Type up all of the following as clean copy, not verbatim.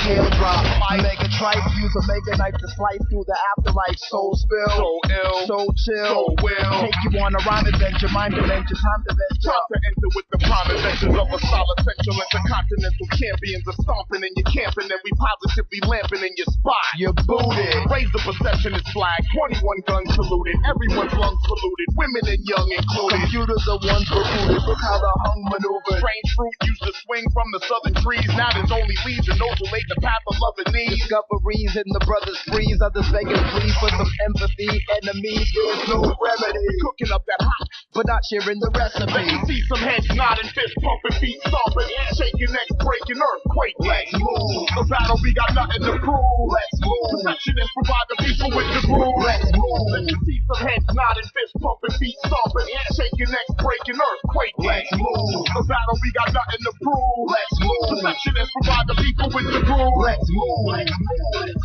tail drop. Mega tripe, use a mega knife to slice through the afterlife. Soul spill, So ill, so chill, so will. take you on a rhyme adventure, mind adventure, time to venture. Time to enter with the prime adventures of a solid central intercontinental champions of stomping and you're camping and we positively lamping in your spot. You're booted. Raise the perception is flag, 21 guns saluted, everyone's lungs polluted, women and young included. Computers are ones recruited, look how the hung maneuvered. Strange fruit used to swing from the southern trees, now there's only leaves and those who laid the path of love and need. Discoveries in the brothers freeze, others begging please for some empathy. Enemies, there's no remedy. Cooking up that hot, but not sharing the let recipe. you see some heads nodding, fists pumping, feet stomping, shaking, necks breaking, earthquake. Let's move. The battle, we got nothing to prove. Let's move. Perception and provide the people with the groove. Let's move. Let you see some heads nodding, fists pumping, feet stomping, shaking, necks breaking, earthquake. Let's move. The battle, we got nothing to prove. Let's move. Perception and provide the people with the groove. Let's move. Let's move.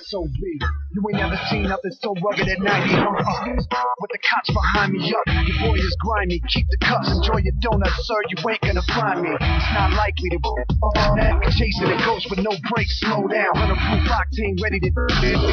SOB, you ain't never seen nothing so rugged at 90, with the cops behind me up, your boy is grimy, keep the cups, enjoy your donuts, sir, you ain't gonna find me, it's not likely to chasing a ghost with no brakes, slow down, 100 proof octane, ready to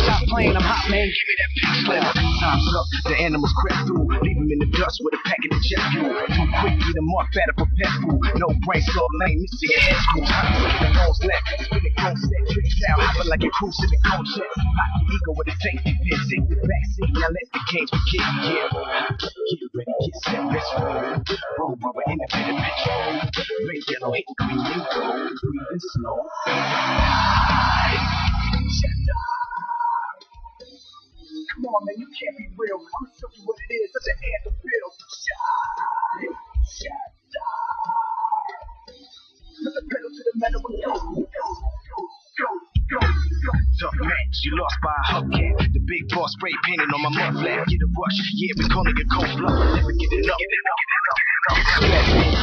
stop playing, I'm hot man, give me that pink slip, time's up, the animals crept through, leave them in the dust with a packet of jet fuel, too quick, eat them off, better for pet food, no brain, so lame, missing your head school, the nose left, spinning close, set, tricks out, hopping like a cruise in the coach, lock your ego with a safety pin, take the backseat, now let the games begin, yeah. Get ready, get set, let's roll, rubber, independent bitch, red, yellow, hit, green, and gold, breathing slow. Come on, man, you can't be real. I'll show you what it is. Such an anthem bill. Put the pedal to the metal and go. Tough match, you lost by a hubcap. The big boss spray painted on my mud flap. Get a rush, yeah, we calling it cold blood. Never get enough.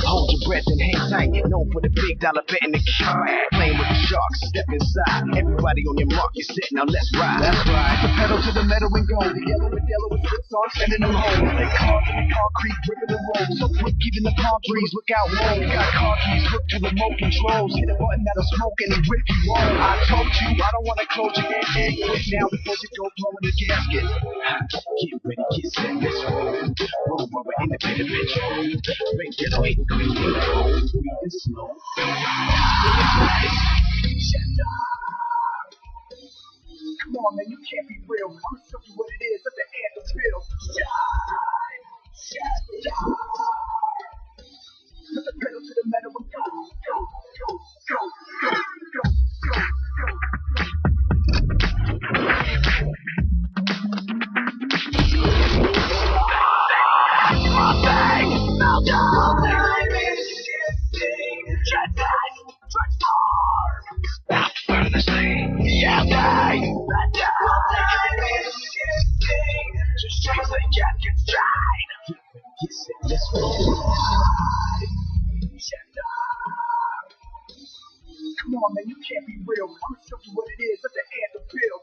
Hold your breath and hang tight. Known for the big dollar bet in the cat. Playing with the sharks, step inside. Everybody on your mark, you're set, now let's ride. That's right. The pedal to the metal and go. The yellow with slips on, sending them home. They carved in the concrete, gripping the road. So quick, even the palm trees look out low. Got car keys, hooked to remote controls. Hit a button that'll smoke and it rip you on. I told you, I don't wanna close your head. Quick now before you go blowing the gasket. Get ready, get set, let's roll, rubber, independent bitch. Red, yellow, hit, green, and gold. Breathing slow. Come on, man, you can't be real. I'll show you what it is. Such an anthem bill. Put the pedal to the metal and go. Come on, man, you can't be real. I'll show you what it is. Such an anthem bill.